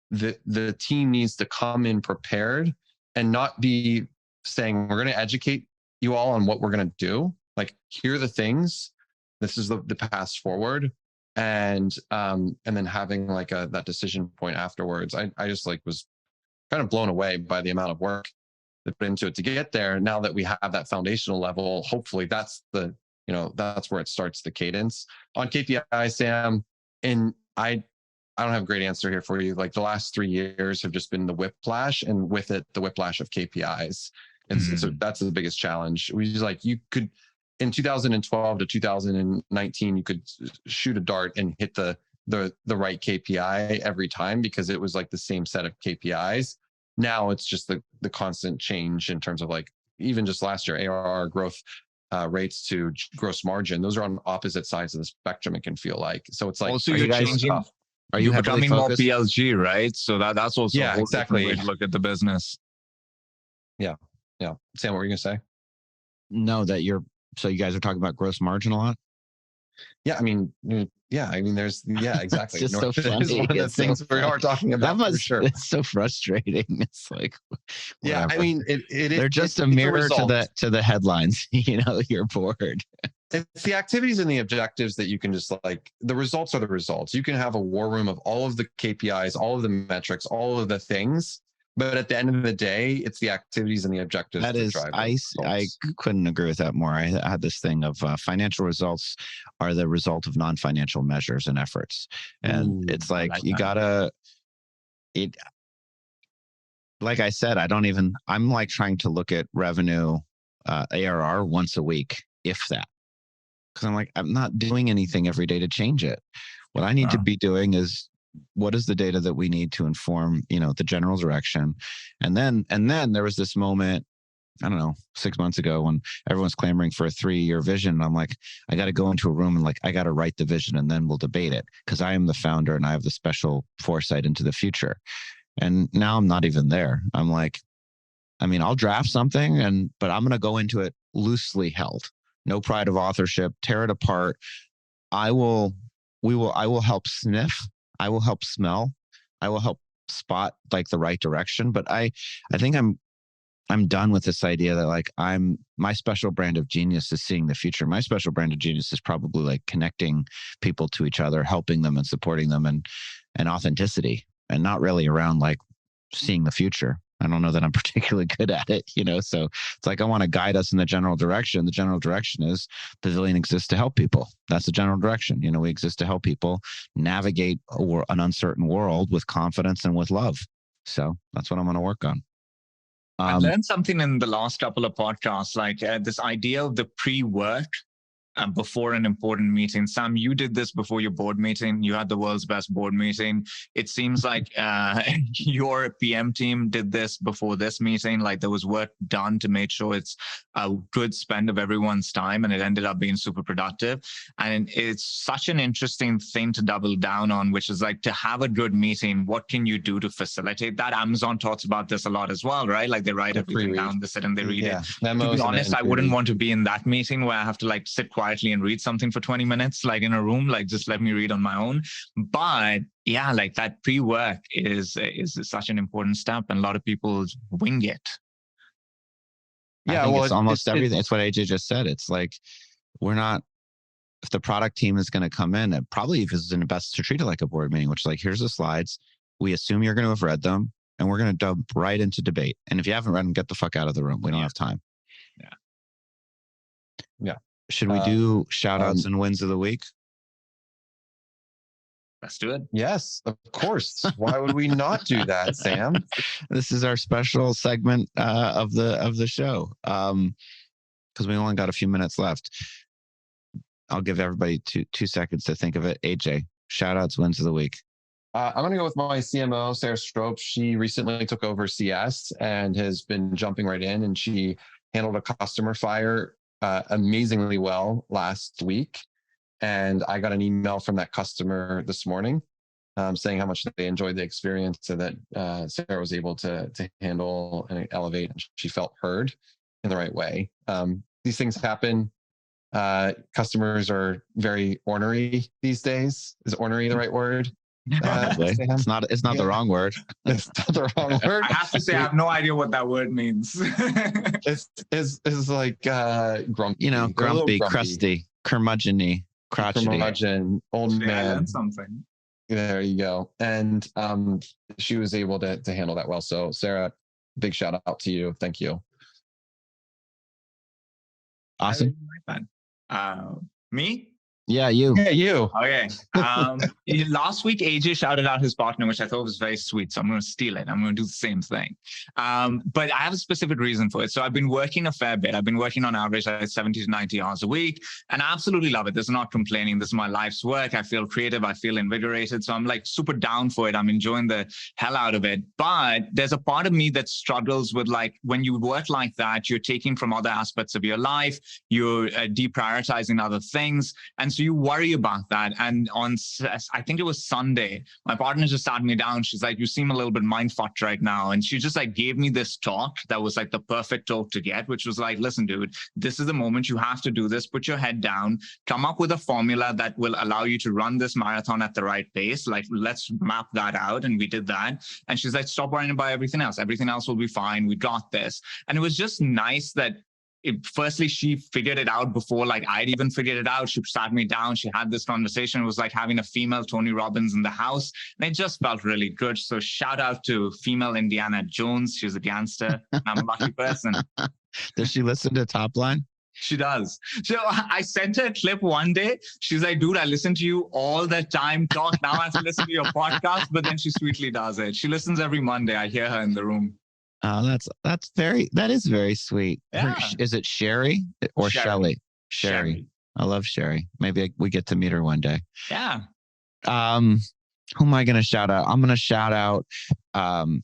The team needs to come in prepared and not be saying, we're going to educate you all on what we're going to do. Like, here are the things. This is the path forward. And then having like that decision point afterwards. I just like was kind of blown away by the amount of work that put into it to get there. Now that we have that foundational level, hopefully that's that's where it starts the cadence on KPI, Sam. And I don't have a great answer here for you. Like, the last 3 years have just been the whiplash, and with it, the whiplash of KPIs. And so that's the biggest challenge. We just like, you could, in 2012 to 2019, you could shoot a dart and hit the right KPI every time, because it was like the same set of KPIs. Now it's just the constant change in terms of like, even just last year, ARR growth rates to gross margin. Those are on opposite sides of the spectrum, it can feel like. So it's like, also, you're changing. Are you becoming more PLG, right? So that's also a whole exactly way to look at the business. Yeah. Sam, what were you gonna say? No, so you guys are talking about gross margin a lot. Yeah, I mean, there's exactly. It's just so funny. It's one of the things we are talking about. For sure. It's so frustrating. It's like, yeah, whatever. I mean, they're just a mirror to the headlines. You're bored. It's the activities and the objectives that you can just like, the results are the results. You can have a war room of all of the KPIs, all of the metrics, all of the things. But at the end of the day, it's the activities and the objectives that drive I couldn't agree with that more. I had this thing of financial results are the result of non-financial measures and efforts. And it's like, like I said, I'm like trying to look at revenue, ARR once a week, if that. Because I'm like, I'm not doing anything every day to change it. What I need to be doing is, what is the data that we need to inform, the general direction? And then there was this moment, I don't know, 6 months ago, when everyone's clamoring for a 3-year vision. And I'm like, I got to go into a room and like, I got to write the vision, and then we'll debate it, because I am the founder and I have the special foresight into the future. And now I'm not even there. I'm like, I'll draft something, but I'm going to go into it loosely held. No pride of authorship, tear it apart. I will help sniff. I will help smell. I will help spot like the right direction. But I think I'm I'm done with this idea that like my special brand of genius is seeing the future. My special brand of genius is probably like connecting people to each other, helping them and supporting them, and authenticity, and not really around like seeing the future. I don't know that I'm particularly good at it, so it's like I want to guide us in the general direction. The general direction is Pavilion exists to help people. That's the general direction. We exist to help people navigate an uncertain world with confidence and with love. So that's what I'm going to work on. I've learned something in the last couple of podcasts, like this idea of the pre-work before an important meeting. Sam, you did this before your board meeting. You had the world's best board meeting. It seems like your PM team did this before this meeting. Like there was work done to make sure it's a good spend of everyone's time, and it ended up being super productive. And it's such an interesting thing to double down on, which is like, to have a good meeting, what can you do to facilitate that? Amazon talks about this a lot as well, right? Like they write everything down, they sit and they read it. To be honest, I wouldn't want to be in that meeting where I have to like sit quietly and read something for 20 minutes, like in a room, like just let me read on my own. But yeah, like that pre-work is such an important step, and a lot of people wing it. Yeah, well, it's almost everything. It's what AJ just said. It's like, if the product team is going to come in, it probably is in the best to treat it like a board meeting, which is like, here's the slides. We assume you're going to have read them, and we're going to dump right into debate. And if you haven't read them, get the fuck out of the room. We don't have time. Yeah. Should we do shout outs and wins of the week? Let's do it. Yes, of course. Why would we not do that, Sam? This is our special segment of the show, because we only got a few minutes left. I'll give everybody two seconds to think of it. AJ, shout outs, wins of the week. I'm going to go with my CMO, Sarah Strope. She recently took over CS and has been jumping right in, and she handled a customer fire amazingly well last week. And I got an email from that customer this morning saying how much they enjoyed the experience, and that Sarah was able to handle and elevate, and she felt heard in the right way. These things happen. Customers are very ornery these days. Is ornery the right word? It's not the wrong word. It's not the wrong word. I have to say, I have no idea what that word means. It's like grumpy. Grumpy, crusty, curmudgeon-y, crotchety. Curmudgeon, old man. Something. There you go. And she was able to handle that well. So Sarah, big shout out to you. Thank you. Awesome. Me? Yeah, you. Okay. Last week, AJ shouted out his partner, which I thought was very sweet. So I'm going to steal it. I'm going to do the same thing. But I have a specific reason for it. So I've been working a fair bit. I've been working on average like 70 to 90 hours a week. And I absolutely love it. This is not complaining. This is my life's work. I feel creative. I feel invigorated. So I'm like super down for it. I'm enjoying the hell out of it. But there's a part of me that struggles with, like, when you work like that, you're taking from other aspects of your life. You're deprioritizing other things. And so you worry about that. And I think it was Sunday, my partner just sat me down. She's like, you seem a little bit mind-fucked right now. And she just like gave me this talk that was like the perfect talk to get, which was like, listen, dude, this is the moment you have to do this. Put your head down, come up with a formula that will allow you to run this marathon at the right pace. Like, let's map that out. And we did that. And she's like, stop worrying about everything else. Everything else will be fine. We got this. And it was just nice that firstly, she figured it out before like I'd even figured it out. She sat me down. She had this conversation. It was like having a female Tony Robbins in the house. And it just felt really good. So shout out to female Indiana Jones. She's a gangster. I'm a lucky person. Does she listen to Top Line? She does. So I sent her a clip one day. She's like, dude, I listen to you all the time. Talk. Now I have to listen to your podcast. But then she sweetly does it. She listens every Monday. I hear her in the room. That is very sweet. Yeah. Is it Sherry or Shelly? Sherry. I love Sherry. Maybe we get to meet her one day. Yeah. Who am I going to shout out? I'm going to shout out. I'm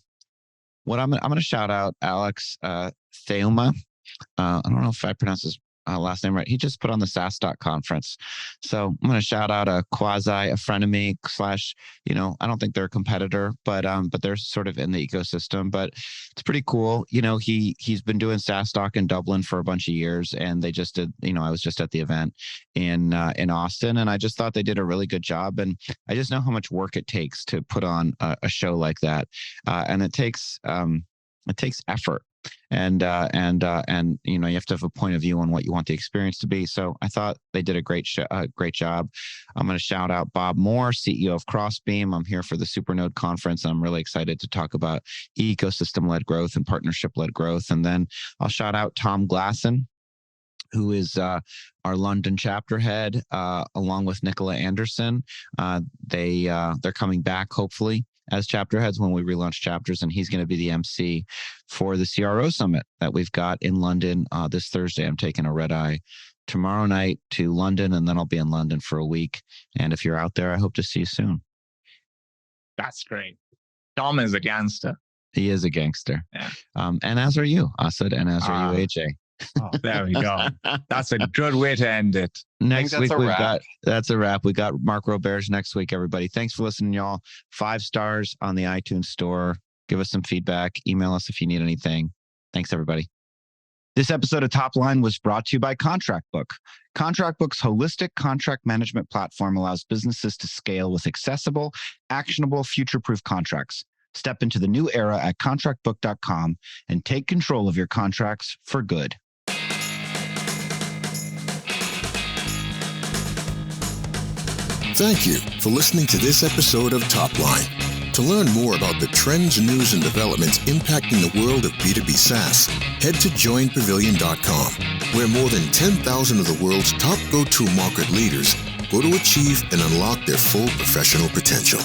going to shout out Alex Theuma. I don't know if I pronounce his last name right. He just put on the SaaStock conference. So I'm going to shout out a frenemy / I don't think they're a competitor, but they're sort of in the ecosystem, but it's pretty cool. He's been doing SaaStock in Dublin for a bunch of years, and they just did, I was just at the event in Austin, and I just thought they did a really good job. And I just know how much work it takes to put on a show like that. And it takes effort. and you know, you have to have a point of view on what you want the experience to be. So I thought they did a great job. I'm going to shout out Bob Moore, CEO of Crossbeam. I'm here for the Supernode conference. I'm really excited to talk about ecosystem-led growth and partnership-led growth. And then I'll shout out Tom Glasson, who is our London chapter head, along with Nicola Anderson. They're coming back, hopefully, as chapter heads when we relaunch chapters, and he's going to be the MC for the CRO Summit that we've got in London this Thursday. I'm taking a red eye tomorrow night to London, and then I'll be in London for a week. And if you're out there, I hope to see you soon. That's great. Tom is a gangster. He is a gangster. Yeah. And as are you, Asad, and as are you, AJ. Oh, there we go. That's a good way to end it. Next week that's a wrap. We got Mark Roberge next week, everybody. Thanks for listening, y'all. 5 stars on the iTunes store. Give us some feedback. Email us if you need anything. Thanks, everybody. This episode of Top Line was brought to you by Contract Book. Contract Book's holistic contract management platform allows businesses to scale with accessible, actionable, future-proof contracts. Step into the new era at contractbook.com and take control of your contracts for good. Thank you for listening to this episode of Top Line. To learn more about the trends, news, and developments impacting the world of B2B SaaS, head to joinpavilion.com, where more than 10,000 of the world's top go-to market leaders go to achieve and unlock their full professional potential.